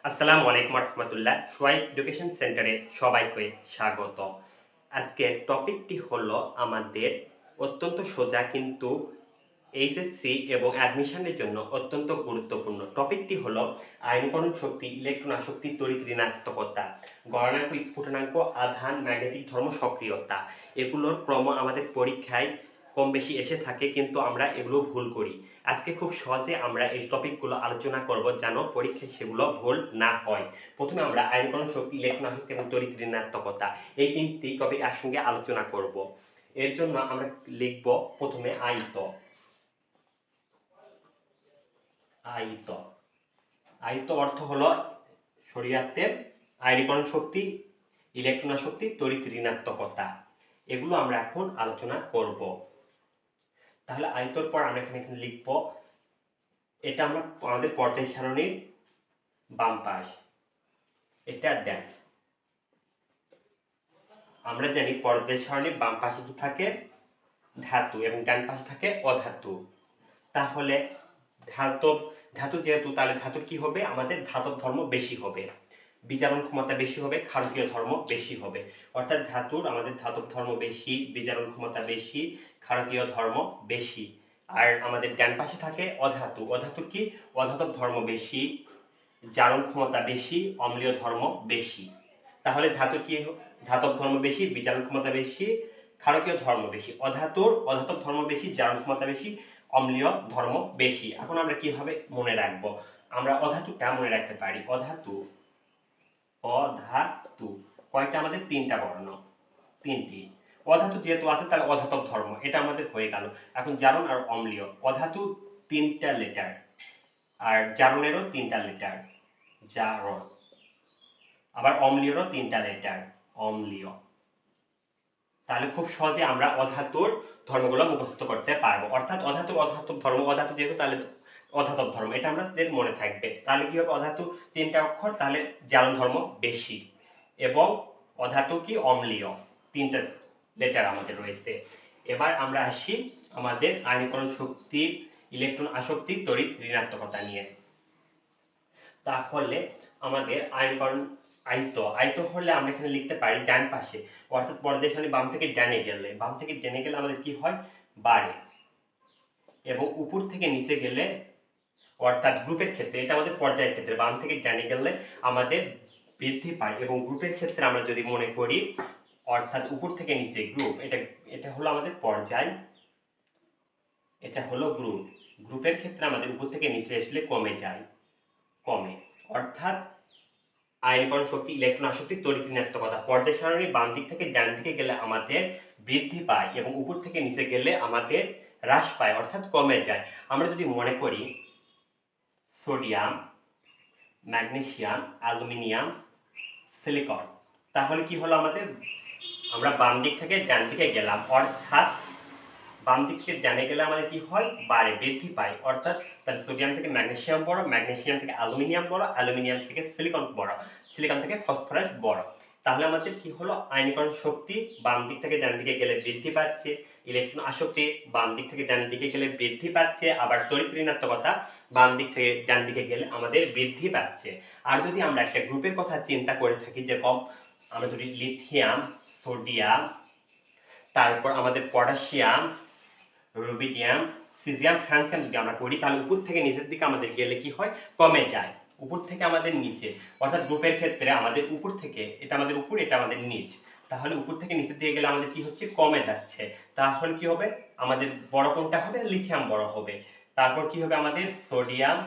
আসসালামু আলাইকুম রহমতুল্লাহ। সোয়াইব এডুকেশন সেন্টারে সবাইকে স্বাগত। আজকের টপিকটি হলো আমাদের অত্যন্ত সোজা কিন্তু এইচএসসি এবং অ্যাডমিশনের জন্য অত্যন্ত গুরুত্বপূর্ণ। টপিকটি হলো আয়নীকরণ শক্তি, ইলেকট্রন আসক্তি, তড়িৎ ঋণাত্মকতা, গলনাঙ্ক, স্ফুটনাঙ্ক, আধান, ম্যাগনেটিক ধর্ম, সক্রিয়তা। এগুলোর ক্রম আমাদের পরীক্ষায় কম বেশি এসে থাকে, কিন্তু আমরা এগুলো ভুল করি। আজকে খুব সহজে আমরা এই টপিকগুলো আলোচনা করব যেন পরীক্ষায় সেগুলো ভুল না হয়। প্রথমে আমরা আয়নীকরণ শক্তি, ইলেকট্রন আসক্তি এবং তড়িৎ ঋণাত্মকতা এই তিনটি টপিক একসঙ্গে আলোচনা করব। এর জন্য আমরা লিখব প্রথমে আয়ত। আয়ত আয়ত অর্থ হলো শরীরার্থে আয়নীকরণ শক্তি, ইলেকট্রন আসক্তি, তড়িৎ ঋণাত্মকতা। এগুলো আমরা এখন আলোচনা করব। তাহলে আয়তর পর আমরা এখানে লিখব, এটা আমরা আমাদের পর্যায় সারণীর বাম পাশ। এটা দেন, আমরা জানি পর্যায় সারণীর বাম পাশে কি থাকে, ধাতু, এবং ডান পাশে থাকে অধাতু। তাহলে ধাতু যেহেতু, তাহলে ধাতুর কি হবে, আমাদের ধাতব ধর্ম বেশি হবে, বিজারণ ক্ষমতা বেশি হবে, ক্ষারকীয় ধর্ম বেশি হবে। অর্থাৎ ধাতুর আমাদের ধাতব ধর্ম বেশি, বিজারণ ক্ষমতা বেশি, ক্ষারকীয় ধর্ম বেশি। আর আমাদের ডান পাশে থাকে অধাতু। অধাতুর কি, অধাতব ধর্ম বেশি, জারণ ক্ষমতা বেশি, অম্লীয় ধর্ম বেশি। তাহলে ধাতুর কি, ধাতব ধর্ম বেশি, বিজারণ ক্ষমতা বেশি, ক্ষারকীয় ধর্ম বেশি। অধাতুর অধাতব ধর্ম বেশি, জারণ ক্ষমতা বেশি, অম্লীয় ধর্ম বেশি। এখন আমরা কিভাবে মনে রাখবো, আমরা অধাতুটা মনে রাখতে পারি। অধাতু কয়টা, আমাদের তিনটা বর্ণ, তিনটি। অধাতু যেহেতু আছে তাহলে অধাতব ধর্ম, এটা আমাদের হয়ে গেল। এখন জারণ আর অম্লীয়, অধাতু তিনটা লেটার আর জারণেরও তিনটা লেটার, জারণ। আবার অম্লীয়রও তিনটা লেটার, অম্লীয়। তাহলে খুব সহজে আমরা অধাতুর ধর্মগুলো মুখস্থ করতে পারবো। অর্থাৎ অধাতব ধর্ম, অধাতু যেহেতু তাহলে অধাতব ধর্ম, এটা আমাদের মনে থাকবে। তাহলে কি হবে, অধাতু তিনটা অক্ষর, তাহলে জারণ ধর্ম বেশি, এবং অধাতু কি, অম্লীয়, তিনটা লেটার আমাদের রয়েছে। এবার আমরা আসি আমাদের আয়নীকরণ শক্তি, ইলেকট্রন আসক্তি, তড়িৎ ঋণাত্মকতা নিয়ে। তাহলে আমাদের আয়নীকরণ আয়ত হলে আমরা এখানে লিখতে পারি ডান পাশে, অর্থাৎ পর্যায় সারণী বাম থেকে ডানে গেলে, আমাদের কি হয়, বাড়ে, এবং উপর থেকে নিচে গেলে, অর্থাৎ গ্রুপের ক্ষেত্রে, এটা আমাদের পর্যায়ের ক্ষেত্রে, বাম থেকে ডানে গেলে আমাদের বৃদ্ধি পায়। এবং গ্রুপের ক্ষেত্রে আমরা যদি মনে করি, অর্থাৎ উপর থেকে নিচে গ্রুপ, এটা হলো আমাদের পর্যায়, এটা হলো গ্রুপ। গ্রুপের ক্ষেত্রে আমাদের উপর থেকে নিচে আসলে কমে যায়, কমে। অর্থাৎ আয়নীকরণ শক্তি, ইলেকট্রন আসক্তি, তড়িৎ ঋণাত্মকতা পর্যায় সারণীর বাম দিক থেকে ডান দিকে গেলে আমাদের বৃদ্ধি পায়, এবং উপর থেকে নিচে গেলে আমাদের হ্রাস পায়, অর্থাৎ কমে যায়। আমরা যদি মনে করি সোডিয়াম, ম্যাগনেসিয়াম, অ্যালুমিনিয়াম, সিলিকন, তাহলে কি হলো আমাদের, আমরা বাম দিক থেকে ডান দিকে গেলাম, অর্থাৎ বাম দিক থেকে ডানে গেলে আমাদের কি হয়, বাড়ে, বৃদ্ধি পায়। অর্থাৎ তাহলে সোডিয়াম থেকে ম্যাগনেসিয়াম বড়, ম্যাগনেসিয়াম থেকে অ্যালুমিনিয়াম বড়, অ্যালুমিনিয়াম থেকে সিলিকন বড়, সিলিকন থেকে ফসফরাস বড়। তাহলে আমাদের কি হলো, আয়নীকরণ শক্তি বাম দিক থেকে ডান দিকে গেলে বৃদ্ধি পাচ্ছে, ইলেকট্রন আসক্তি বাম দিক থেকে ডান দিকে গেলে বৃদ্ধি পাচ্ছে, আবার তড়িৎ ঋণাত্মকতা বাম দিক থেকে ডান দিকে গেলে আমাদের বৃদ্ধি পাচ্ছে। আর যদি আমরা একটা গ্রুপের কথা চিন্তা করে থাকি, যেরকম আমরা যদি লিথিয়াম, সোডিয়াম, তারপর আমাদের পটাশিয়াম, রুবিডিয়াম, সিজিয়াম, ফ্রান্সিয়াম যদি আমরা করি, তাহলে উপর থেকে নিচের দিকে আমাদের গেলে কি হয়, কমে যায়। উপর থেকে আমাদের নিচে, অর্থাৎ গ্রুপের ক্ষেত্রে আমাদের উপর থেকে, এটা আমাদের উপর, এটা আমাদের নিচ, তাহলে উপর থেকে নিচের দিকে গেলে আমাদের কি হচ্ছে, কমে যাচ্ছে। তাহলে কি হবে, আমাদের বড় কোনটা হবে, লিথিয়াম বড় হবে। তারপর কি হবে, আমাদের sodium,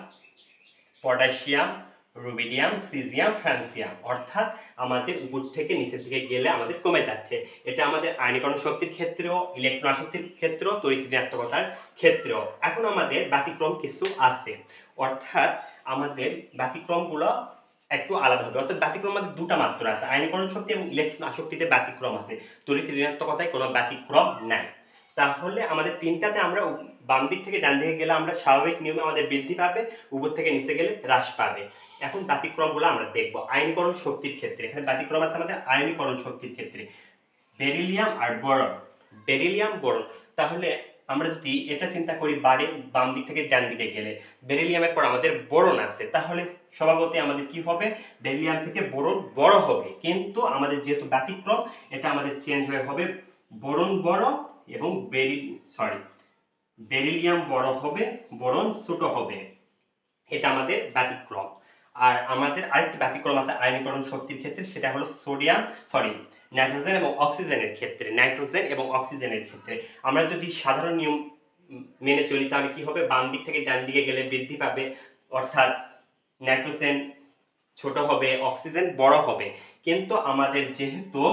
potassium, rubidium, caesium, francium, অর্থাৎ আমাদের উপর থেকে নিচের দিকে গেলে আমাদের কমে যাচ্ছে। এটা আমাদের আয়নীকরণ শক্তির ক্ষেত্রেও, ইলেকট্রন আসক্তির ক্ষেত্রেও, তড়িৎ ঋণাত্মকতার ক্ষেত্রেও। এখন আমাদের ব্যতিক্রম কিছু আছে, অর্থাৎ আমাদের ব্যতিক্রমগুলো একটু আলাদা হবে। অর্থাৎ ব্যতিক্রম আমাদের দুটা মাত্র আছে, আয়নীকরণ শক্তি এবং ইলেকট্রন আসক্তিতে ব্যতিক্রম আছে, তড়িৎ ঋণাত্মকতায় কোনো ব্যতিক্রম নাই। তাহলে আমাদের তিনটাতে আমরা বাম দিক থেকে ডান দিকে গেলে আমরা স্বাভাবিক নিয়মে আমাদের বৃদ্ধি পাবে, উপর থেকে নিচে গেলে হ্রাস পাবে। এখন ব্যতিক্রমগুলো আমরা দেখব। আয়নীকরণ শক্তির ক্ষেত্রে এখানে ব্যতিক্রম আছে আমাদের আয়নীকরণ শক্তির ক্ষেত্রে, বেরিলিয়াম আর বোরন, বেরিলিয়াম বোরন। তাহলে আমরা যদি এটা চিন্তা করি, বাম দিক থেকে ডান দিকে গেলে বেরিলিয়ামের পর আমাদের বোরন আছে, তাহলে স্বভাবতই আমাদের কি হবে, বেরিলিয়াম থেকে বোরন বড় হবে, কিন্তু আমাদের যেহেতু ব্যতিক্রম এটা আমাদের চেঞ্জ হয়ে হবে বোরন বড় এবং বেরিলিয়াম বড় হবে, বোরন ছোট হবে। এটা আমাদের ব্যতিক্রম। আর আমাদের আরেকটি ব্যতিক্রম আছে আয়নীকরণ শক্তির ক্ষেত্রে, সেটা হলো নাইট্রোজেন এবং অক্সিজেনের ক্ষেত্রে। নাইট্রোজেন এবং অক্সিজেনের ক্ষেত্রে আমরা যদি সাধারণ নিয়ম মেনে চলি তাহলে কি হবে, বাম দিক থেকে ডান দিকে গেলে বৃদ্ধি পাবে, অর্থাৎ নাইট্রোজেন ছোট হবে, অক্সিজেন বড় হবে। কিন্তু আমাদের যেহেতু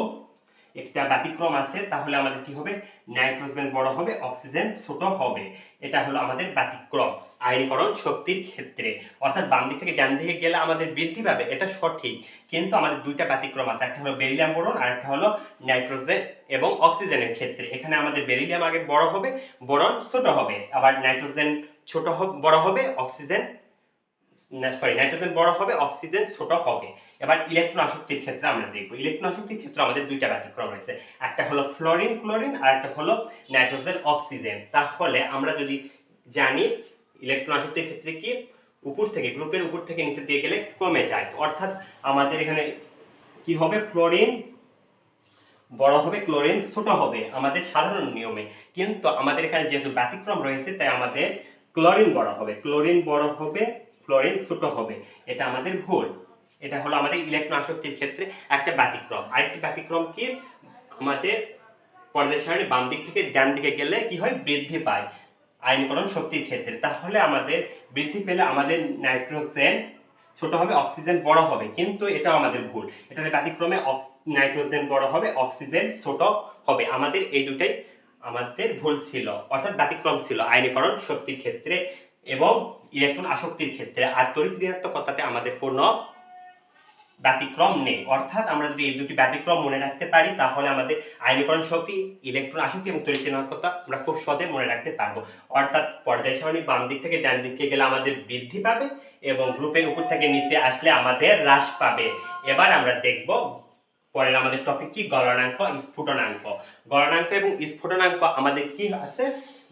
একটা ব্যতিক্রম আছে, তাহলে আমাদের কি হবে, নাইট্রোজেন বড় হবে, অক্সিজেন ছোট হবে। এটা হলো আমাদের ব্যতিক্রম আয়নীকরণ শক্তির ক্ষেত্রে। অর্থাৎ বাম দিক থেকে ডান দিকে গেলে আমাদের বৃদ্ধি পাবে, এটা সঠিক, কিন্তু আমাদের দুইটা ব্যতিক্রম আছে, একটা হলো বেরিলিয়াম বোরন আর একটা হলো নাইট্রোজেন এবং অক্সিজেনের ক্ষেত্রে। এখানে আমাদের বেরিলিয়াম আগে বড় হবে, বোরন ছোট হবে, আবার নাইট্রোজেন বড় হবে, নাইট্রোজেন বড় হবে, অক্সিজেন ছোট হবে। এবার ইলেকট্রন আসক্তির ক্ষেত্রে আমরা দেখব। ইলেকট্রন আসক্তির ক্ষেত্রে আমাদের দুইটা ব্যতিক্রম রয়েছে, একটা হলো ফ্লোরিন ক্লোরিন আর একটা হলো নাইট্রোজেন অক্সিজেন। তাহলে আমরা যদি জানি ইলেকট্রন আসক্তির ক্ষেত্রে কি, উপর থেকে গ্রুপের উপর থেকে নিচে দিয়ে গেলে কমে যায়, অর্থাৎ আমাদের এখানে কি হবে, ফ্লোরিন বড় হবে, ক্লোরিন ছোট হবে আমাদের সাধারণ নিয়মে। কিন্তু আমাদের এখানে যেহেতু ব্যতিক্রম রয়েছে তাই আমাদের ক্লোরিন বড় হবে, ফ্লোরিন ছোট হবে। এটা আমাদের ভুল। এটা হলো আমাদের ইলেকট্রন আসক্তির ক্ষেত্রে একটা ব্যতিক্রম। আরেকটি ব্যতিক্রম কি, আমাদের পর্যায় সারণী বাম দিক থেকে ডান দিকে গেলে কি হয়, বৃদ্ধি পায় আয়নীকরণ শক্তির ক্ষেত্রে। তাহলে আমাদের বৃদ্ধি পেলে আমাদের নাইট্রোজেন ছোট হবে, অক্সিজেন বড় হবে, কিন্তু এটাও আমাদের ভুল। এটার ব্যতিক্রমে নাইট্রোজেন বড় হবে, অক্সিজেন ছোট হবে। আমাদের এই দুটাই আমাদের ভুল ছিল, অর্থাৎ ব্যতিক্রম ছিল আয়নীকরণ শক্তির ক্ষেত্রে এবং ইলেকট্রন আসক্তির ক্ষেত্রে। আর তড়িৎ ঋণাত্মকতাতে আমাদের কোনো ব্যতিক্রম নেই। অর্থাৎ আমরা যদি এই দুটি ব্যতিক্রম মনে রাখতে পারি তাহলে আমাদের আয়নীকরণ শক্তি, ইলেকট্রন আসক্তি এবং তড়িৎ ঋণাত্মকতা আমরা খুব সহজে মনে রাখতে পারবো। অর্থাৎ পর্যায় সারণী বাম দিক থেকে ডান দিকে গেলে আমাদের বৃদ্ধি পাবে এবং গ্রুপের উপর থেকে নিচে আসলে আমাদের হ্রাস পাবে। এবার আমরা দেখব পরের আমাদের টপিক কি, গলনাঙ্ক, স্ফুটনাঙ্ক। গলনাঙ্ক এবং স্ফুটনাঙ্ক আমাদের কি আছে,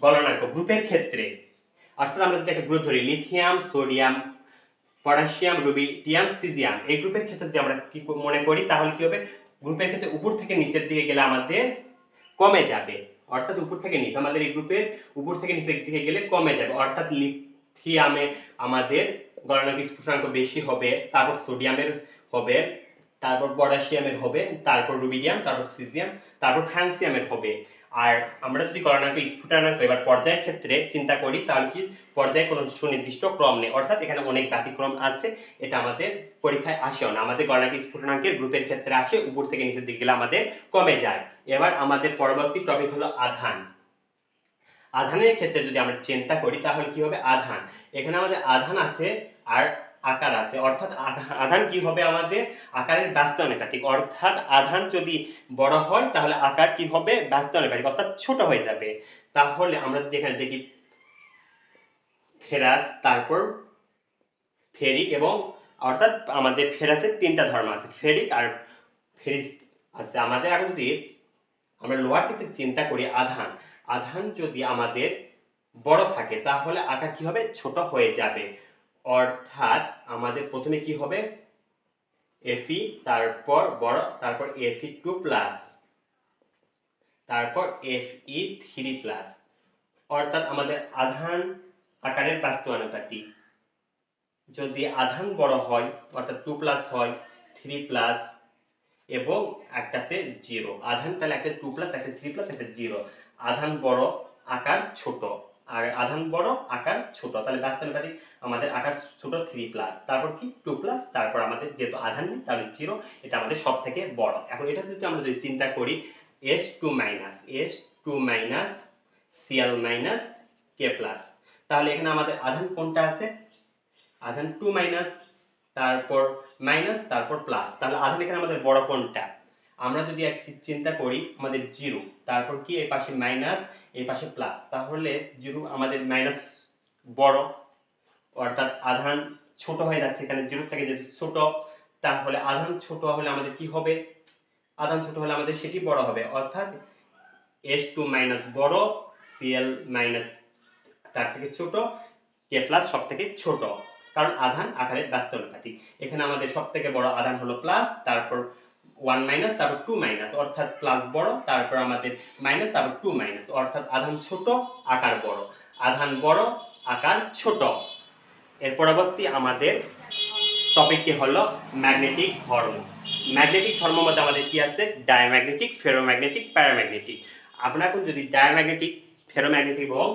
গলনাঙ্ক গ্রুপের ক্ষেত্রে, অর্থাৎ আমরা যদি একটা গ্রুপ ধরি lithium, sodium, potassium, rubidium, caesium, এই গ্রুপের ক্ষেত্রে যদি আমরা কি মনে করি তাহলে কি হবে, গ্রুপের ক্ষেত্রে উপর থেকে নিচের দিকে গেলে আমাদের কমে যাবে, অর্থাৎ উপর থেকে নিচে আমাদের এই গ্রুপের উপর থেকে নিচের দিকে গেলে কমে যাবে। অর্থাৎ লিথিয়ামে আমাদের গলনাঙ্ক স্ফুটনাঙ্ক বেশি হবে, তারপর সোডিয়ামের হবে, তারপর পটাশিয়ামের হবে, তারপর রুবিডিয়াম, তারপর সিজিয়াম, তারপর ফ্রান্সিয়ামের হবে। আর আমরা যদি গলনাঙ্ক স্ফুটনাঙ্ক এবার পর্যায়ের ক্ষেত্রে চিন্তা করি তাহলে কি, পর্যায়ে কোনো সুনির্দিষ্ট ক্রম নেই, অর্থাৎ এখানে অনেক ব্যতিক্রম আছে, এটা আমাদের পরীক্ষায় আসেও না। আমাদের গলনাঙ্ক স্ফুটনাঙ্কের গ্রুপের ক্ষেত্রে আসে, উপর থেকে নিচের দিকে গেলে আমাদের কমে যায়। এবার আমাদের পরবর্তী টপিক হলো আধান। আধানের ক্ষেত্রে যদি আমরা চিন্তা করি তাহলে কি হবে, আধান, এখানে আমাদের আধান আছে আর আকার আছে, অর্থাৎ আধান কি হবে, আমাদের আকারের ব্যস্ত অনুপাতিক। অর্থাৎ আধান যদি বড় হয় তাহলে আকার কি হবে, ব্যস্ত অনুপাতিক, অর্থাৎ ছোট হয়ে যাবে। তাহলে আমরা যদি এখানে দেখি ফেরাস, তারপর ফেরিক, এবং অর্থাৎ আমাদের ফেরাসের তিনটা ধর্ম আছে, ফেরিক আর ফেরিস আছে। আমাদের এখন যদি আমরা লোহার ক্ষেত্রে চিন্তা করি, আধান যদি আমাদের বড় থাকে তাহলে আকার কি হবে, ছোট হয়ে যাবে। অর্থাৎ আমাদের প্রথমে কি হবে, Fe, তারপর বড়, তারপর Fe2+, তারপর Fe3+। অর্থাৎ আমাদের আধান আকারের বাস্তবানুপাতিক। যদি আধান বড় হয় অর্থাৎ 2+ হয়, 3+ এবং একটাতে 0, আধান তাহলে একটা 2+, একটা 3+, একটা 0। আধান বড়, আকার ছোট, আর আধান বড়, আকার ছোট, তাহলে বাস্তবানুপাতিক আমাদের আকার ছোট 3+, তারপর কি 2+, তারপর আমাদের যেহেতু আধান নেই তাহলে 0, এটা আমাদের সব থেকে বড়। এখন এটা যদি আমরা চিন্তা করি S2-, Cl-K+, তাহলে এখানে আমাদের আধান কোনটা আছে, আধান 2-, তারপর মাইনাস, তারপর প্লাস, তাহলে আধান এখানে আমাদের বড় কোনটা, আমরা যদি একটি চিন্তা করি আমাদের 0, তারপর কি এই পাশে মাইনাস, এই পাশে প্লাস, তাহলে 0 আমাদের মাইনাস বড়, অর্থাৎ আধান ছোট হয়ে যাচ্ছে, এখানে 0 থেকে যেহেতু ছোট, তাহলে আধান ছোট হলে আমাদের কি হবে, আধান ছোট হলে আমাদের সেটি বড় হবে, অর্থাৎ S2- বড়, Cl- তার থেকে ছোট, K+ সব থেকে ছোট। কারণ আধান আকারের ব্যস্ত অনুপাতিক। এখানে আমাদের সবথেকে বড় আধান হলো প্লাস, তারপর 1 মাইনাস, তারপর 2 মাইনাস, অর্থাৎ প্লাস বড়, তারপর আমাদের মাইনাস, তারপর 2 মাইনাস, অর্থাৎ আধান ছোট আকার বড়, আধান বড় আকার ছোট। এর পরবর্তী আমাদের টপিকটি হলো ম্যাগনেটিক ধর্ম। ম্যাগনেটিক ধর্ম মধ্যে আমাদের কি আছে? Diamagnetic, ferromagnetic, paramagnetic. আমরা এখন যদি ডায়াম্যাগনেটিক, ফেরোম্যাগনেটিক এবং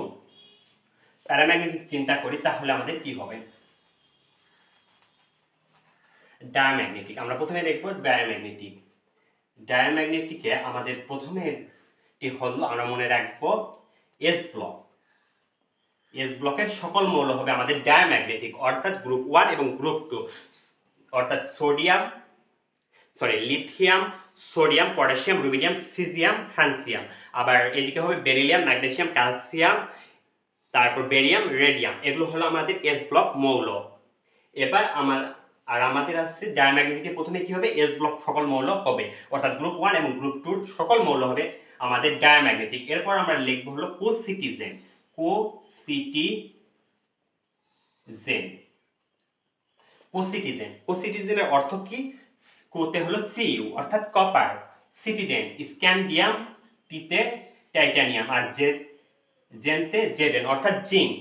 প্যারাম্যাগনেটিক চিন্তা করি তাহলে আমাদের কি হবে? ডায়াম্যাগনেটিক, আমরা প্রথমে দেখব ডায়াম্যাগনেটিক। ডায়াম্যাগনেটিকে আমাদের প্রথমে হলো আমরা মনে রাখবো এস ব্লক। এস ব্লকের সকল মৌল হবে আমাদের ডায়াম্যাগনেটিক, অর্থাৎ গ্রুপ 1 এবং গ্রুপ 2, অর্থাৎ lithium, sodium, potassium, rubidium, caesium, francium. আবার এদিকে হবে বেরিলিয়াম, ম্যাগনেসিয়াম, ক্যালসিয়াম, তারপর বেরিয়াম, রেডিয়াম। এগুলো হলো আমাদের এস ব্লক মৌল। এবার আমাদের আছে ডায়াম্যাগনেটিকে প্রথমে কি হবে? এস ব্লক সকল মৌল হবে, অর্থাৎ গ্রুপ 1 এবং গ্রুপ 2 সকল মৌল হবে আমাদের ডায়াম্যাগনেটিক। এরপর আমরা লিখব হলো কোসিটিজেন। কোসিটিজেনের অর্থ কি? কোতে হলো সিইউ অর্থাৎ কপার, সিটিজেন স্ক্যান্ডিয়াম, টিতে টাইটানিয়াম, আর জেনতে জেডেন অর্থাৎ জিঙ্ক।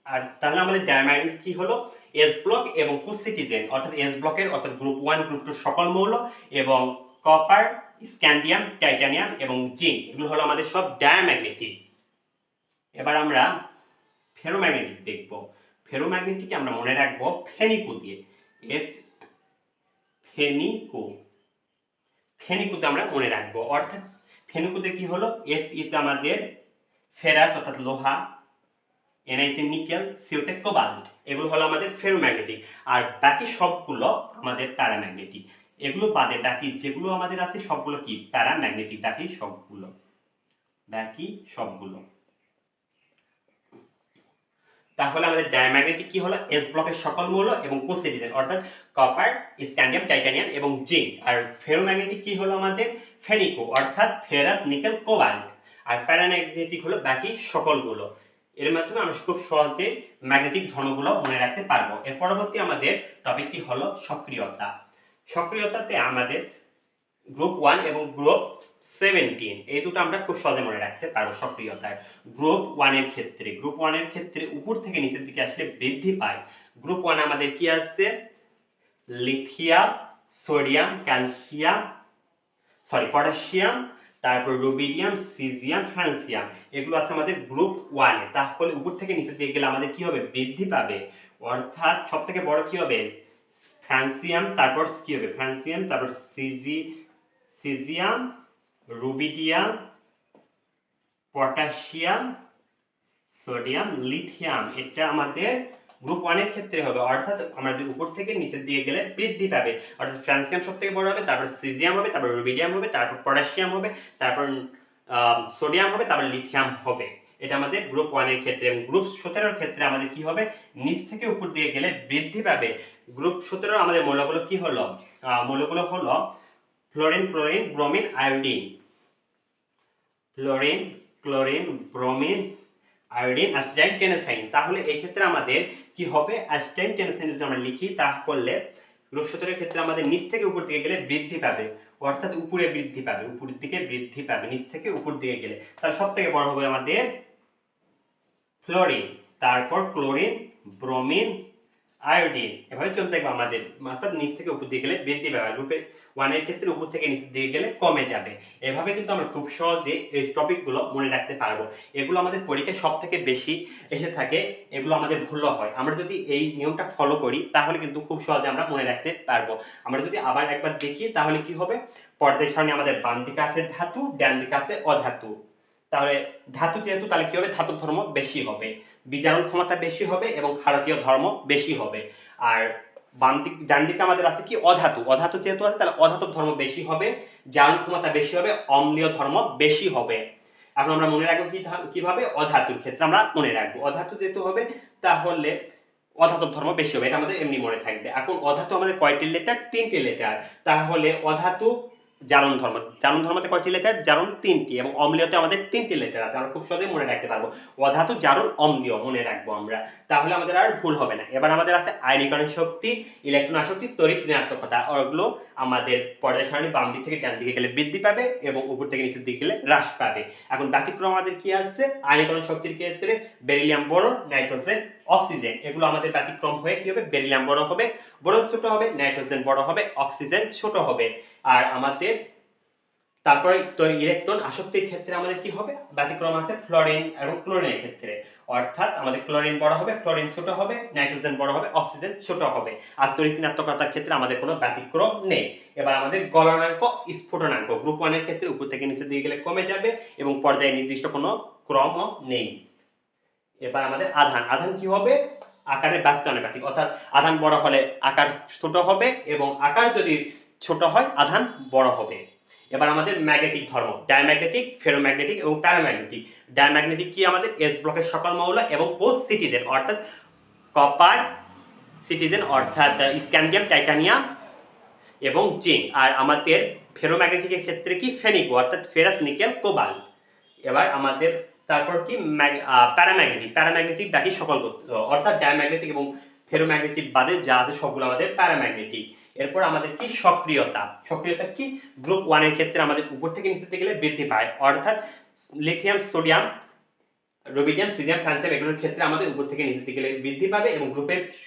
আর তাহলে আমাদের ডায়াম্যাগনেটিক কি হলো? এস ব্লক এবং কোসিটিজেন, অর্থাৎ এস ব্লকের অর্থাৎ গ্রুপ 1 গ্রুপ 2 সকল মৌল, এবং কপার, স্ক্যান্ডিয়াম, টাইটানিয়াম এবং জিঙ্ক, এগুলো হলো আমাদের সব ডায়াম্যাগনেটিক। এবার আমরা ফেরোম্যাগনেটিক দেখব। ফেরোম্যাগনেটিকে আমরা মনে রাখবো ফেনিকো দিয়ে। ফেনিকোতে আমরা মনে রাখবো, অর্থাৎ ফেনিকোতে কি হলো? তে আমাদের ফেরাস অর্থাৎ লোহা, এনআইতে নিকেল, সিওতে কোবাল্ট, এগুলো হলো আমাদের ফেরোম্যাগনেটিক। আর বাকি সবগুলো আমাদের প্যারাম্যাগনেটিক। এগুলো বাদে বাকি যেগুলো আমাদের আছে সবগুলো কি? প্যারাম্যাগনেটিক। বাকি সবগুলো। তাহলে আমাদের ডায়াম্যাগনেটিক কি হলো? এস ব্লকের সকল মৌল এবং কোসিটিজেন, অর্থাৎ কপার, স্ক্যান্ডিয়াম, টাইটানিয়াম এবং জিঙ্ক। আর ফেরোম্যাগনেটিক কি হলো আমাদের? ফেনিকো, অর্থাৎ ফেরাস, নিকেল, কোবাল্ট। আর প্যারাম্যাগনেটিক হলো বাকি সকলগুলো। এর মাধ্যমে আমরা খুব সহজে ম্যাগনেটিক ধর্মগুলো মনে রাখতে পারবো। এর পরবর্তী আমাদের টপিকটি হলো সক্রিয়তা। সক্রিয়তাতে আমাদের গ্রুপ 1 এবং গ্রুপ 17 এই দুটো আমরা খুব সহজে মনে রাখতে পারবো। সক্রিয়তায় গ্রুপ 1 এর ক্ষেত্রে উপর থেকে নিচের দিকে আসলে বৃদ্ধি পায়। গ্রুপ 1 আমাদের কি আছে? লিথিয়াম, সোডিয়াম, পটাশিয়াম, তারপর রুবিডিয়াম, সিজিয়াম, ফ্রান্সিয়াম, এগুলো আছে আমাদের গ্রুপ 1 এ। তাহলে উপর থেকে নিচের দিকে গেলে আমাদের কি হবে? বৃদ্ধি পাবে, অর্থাৎ সবথেকে বড় কি হবে? ফ্রান্সিয়াম, তারপর কি হবে? ফ্রান্সিয়াম, তারপর caesium, rubidium, potassium, sodium, lithium. এটা আমাদের গ্রুপ 1 এর ক্ষেত্রে হবে, অর্থাৎ আমাদের উপর থেকে নিচের দিকে গেলে বৃদ্ধি পাবে, অর্থাৎ ফ্রান্সিয়াম সবথেকে বড় হবে, তারপর সিজিয়াম হবে, তারপর রুবিডিয়াম হবে, তারপর পটাশিয়াম হবে, তারপর সোডিয়াম হবে, তারপর লিথিয়াম হবে। এটা আমাদের গ্রুপ 1 এর ক্ষেত্রে। এবং গ্রুপ 17 এর ক্ষেত্রে আমাদের কি হবে? নিচ থেকে উপর দিকে গেলে বৃদ্ধি পাবে। গ্রুপ 17 আমাদের মৌলগুলো কি হলো? মৌলগুলো হলো fluorine, chlorine, bromine, iodine. Fluorine, chlorine, bromine, iodine, acetyl, টেনেসাইন। তাহলে এই ক্ষেত্রে আমাদের কি হবে? অ্যাসিটাইল, টেনেসাইন যদি আমরা লিখি তাহলে গ্রুপ 17 এর ক্ষেত্রে আমাদের নিচ থেকে উপর দিকে গেলে বৃদ্ধি পাবে, অর্থাৎ উপরে বৃদ্ধি পাবে, উপরের দিকে বৃদ্ধি পাবে নিচ থেকে উপর দিকে গেলে। তাহলে সবথেকে বড় হবে আমাদের ফ্লোরিন, তারপর ক্লোরিন, ব্রোমিন, আয়োডিন, এভাবে চলতে থাকবে আমাদের, অর্থাৎ নিচ থেকে উপর দিকে গেলে বৃদ্ধি পাবে। গ্রুপে 1 এর ক্ষেত্রে উপর থেকে নিচের দিকে গেলে কমে যাবে। এভাবে কিন্তু আমরা খুব সহজে এই টপিকগুলো মনে রাখতে পারবো। এগুলো আমাদের পরীক্ষায় সবথেকে বেশি এসে থাকে, এগুলো আমাদের ভুলও হয়। আমরা যদি এই নিয়মটা ফলো করি তাহলে কিন্তু খুব সহজে আমরা মনে রাখতে পারবো। আমরা যদি আবার একবার দেখি তাহলে কি হবে? পর্যায় সারণী আমাদের বাম দিকে আছে ধাতু, ডান দিকে আছে অধাতু। তাহলে ধাতু যেহেতু, তাহলে কি হবে? ধাতুর ধর্ম বেশি হবে, বিজারণ ক্ষমতা বেশি হবে এবং ক্ষারকীয় ধর্ম বেশি হবে। আর ডান দিকে আমাদের আছে কি? অধাতু যেহেতু আছে তাহলে অধাতুর ধর্ম বেশি হবে, জারণ ক্ষমতা বেশি হবে, অম্লীয় ধর্ম বেশি হবে। এখন আমরা মনে রাখবো কিভাবে? অধাতুর ক্ষেত্রে আমরা মনে রাখবো, অধাতু যেহেতু হবে তাহলে অধাতুর ধর্ম বেশি হবে, এটা আমাদের এমনি মনে থাকবে। এখন অধাতু আমাদের কয়টি লেটার? 3টি লেটার। তাহলে অধাতু জারণ ধর্ম, জারণ ধর্মতে কয়টি লেটার? জারণ 3টি, এবং অম্লীয়তে আমাদের 3টি লেটার আছে, আমরা খুব সহজেই মনে রাখতে পারবো। অধাতু, জারণ, অম্লীয় মনে রাখবো আমরা, তাহলে আমাদের আর ভুল হবে না। এবার আমাদের আছে আয়নীকরণ শক্তি, ইলেকট্রন আসক্তি, তড়িৎ ঋণাত্মকতা। ওগুলো আমাদের পর্যায় সারণী বাম দিক থেকে ডান দিকে গেলে বৃদ্ধি পাবে এবং উপর থেকে নিচের দিকে গেলে হ্রাস পাবে। এখন ব্যতিক্রম আমাদের কি আছে? আয়নীকরণ শক্তির ক্ষেত্রে বেরিলিয়াম, বোরন, নাইট্রোজেন, অক্সিজেন, এগুলো আমাদের ব্যতিক্রম হয়ে কি হবে? বেরিলিয়াম বড় হবে, বোরন ছোট হবে, নাইট্রোজেন বড় হবে, অক্সিজেন ছোট হবে। আর আমাদের তারপরে তো ইলেকট্রন আসক্তির ক্ষেত্রে আমাদের কি হবে? ব্যতিক্রম আছে ফ্লোরিন এবং ক্লোরিনের ক্ষেত্রে, অর্থাৎ আমাদের ক্লোরিন বড় হবে, ফ্লোরিন ছোট হবে, নাইট্রোজেন বড় হবে, অক্সিজেন ছোট হবে। আর তড়িৎ ঋণাত্মকতার ক্ষেত্রে আমাদের কোনো ব্যতিক্রম নেই। এবার আমাদের গলনাঙ্ক, স্ফুটনাঙ্ক, গ্রুপ 1 এর ক্ষেত্রে উপর থেকে নিচের দিকে গেলে কমে যাবে এবং পর্যায়ে নির্দিষ্ট কোনো ক্রমও নেই। এবার আমাদের আধান, আধান কি হবে? আকারে ব্যস্তানুপাতিক, অর্থাৎ আধান বড় হলে আকার ছোট হবে এবং আকার যদি ছোট হয় আধান বড় হবে। এবার আমাদের ম্যাগনেটিক ধর্ম, ডায়াম্যাগনেটিক, ফেরোম্যাগনেটিক এবং প্যারাম্যাগনেটিক। ডায়াম্যাগনেটিক কি? আমাদের এস ব্লকের সকল মৌল এবং কোষ সিটিজেন, অর্থাৎ কপার, সিটিজেন অর্থাৎ স্ক্যান্ডিয়াম, টাইটানিয়াম এবং জিঙ্ক। আর আমাদের ফেরোম্যাগনেটিকের ক্ষেত্রে কি? ফেনিকো, অর্থাৎ ফেরাস, নিকেল, কোবাল্ট। এবার আমাদের তারপর কি? প্যারাম্যাগনেটিক, প্যারাম্যাগনেটিক বাকি সকল অর্থাৎ ডায়াম্যাগনেটিক এবং ফেরোম্যাগনেটিক বাদে যা আছে সবগুলো আমাদের প্যারাম্যাগনেটিক। এরপর আমাদের কি? সক্রিয়তা, সক্রিয়তা কি? গ্রুপ 1 এর ক্ষেত্রে আমাদের উপর থেকে নিচে গেলে বৃদ্ধি পায়, অর্থাৎ lithium, sodium, rubidium, caesium, francium এগুলোর ক্ষেত্রে আমাদের উপর থেকে নিচের দিকে গেলে বৃদ্ধি পাবে এবং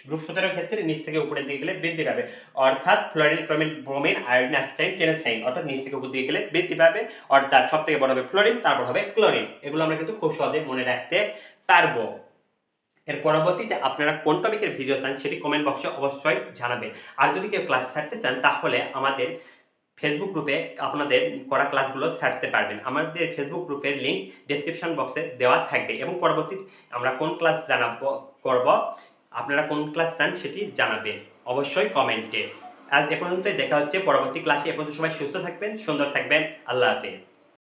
গ্রুপ 17 এর ক্ষেত্রে নিচ থেকে উপরের দিকে গেলে বৃদ্ধি পাবে, অর্থাৎ ফ্লোরিন, ক্লোরিন, ব্রোমিন, আয়োডিন, অ্যাসিটাইন, টেরাসাইন, অর্থাৎ নিচ থেকে উপর দিকে গেলে বৃদ্ধি পাবে, অর্থাৎ সবথেকে বড় হবে ফ্লোরিন, তারপর হবে ক্লোরিন। এগুলো আমরা কিন্তু খুব সহজে মনে রাখতে পারবো। এর পরবর্তীতে আপনারা কোন টপিকের ভিডিও চান সেটি কমেন্ট বক্সে অবশ্যই জানাবেন। আর যদি কেউ ক্লাস ছাড়তে চান তাহলে আমাদের ফেসবুক গ্রুপে আপনাদের করা ক্লাসগুলো ছাড়তে পারবেন। আমাদের ফেসবুক গ্রুপের লিংক ডেসক্রিপশন বক্সে দেওয়া থাকবে এবং পরবর্তীতে আমরা কোন ক্লাস করব, আপনারা কোন ক্লাস চান সেটি জানাবেন অবশ্যই কমেন্টে। আজ এ পর্যন্তই, দেখা হচ্ছে পরবর্তী ক্লাসে। এ পর্যন্ত সবাই সুস্থ থাকবেন, সুন্দর থাকবেন। আল্লাহ হাফেজ।